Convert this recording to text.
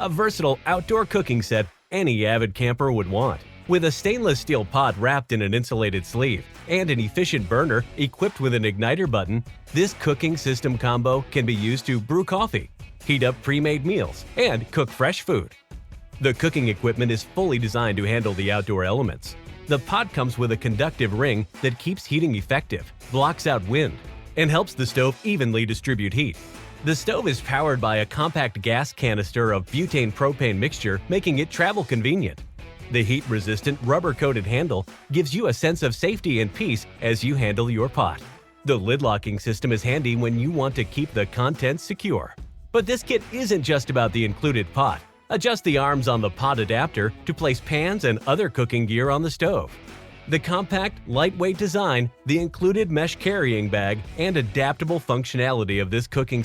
a versatile outdoor cooking set any avid camper would want. With a stainless steel pot wrapped in an insulated sleeve and an efficient burner equipped with an igniter button, this cooking system combo can be used to brew coffee, heat up pre-made meals, and cook fresh food. The cooking equipment is fully designed to handle the outdoor elements. The pot comes with a conductive ring that keeps heating effective, blocks out wind, and helps the stove evenly distribute heat. The stove is powered by a compact gas canister of butane propane mixture, making it travel convenient. The heat-resistant, rubber-coated handle gives you a sense of safety and peace as you handle your pot. The lid-locking system is handy when you want to keep the contents secure. But this kit isn't just about the included pot. Adjust the arms on the pot adapter to place pans and other cooking gear on the stove. The compact, lightweight design, the included mesh carrying bag, and adaptable functionality of this cooking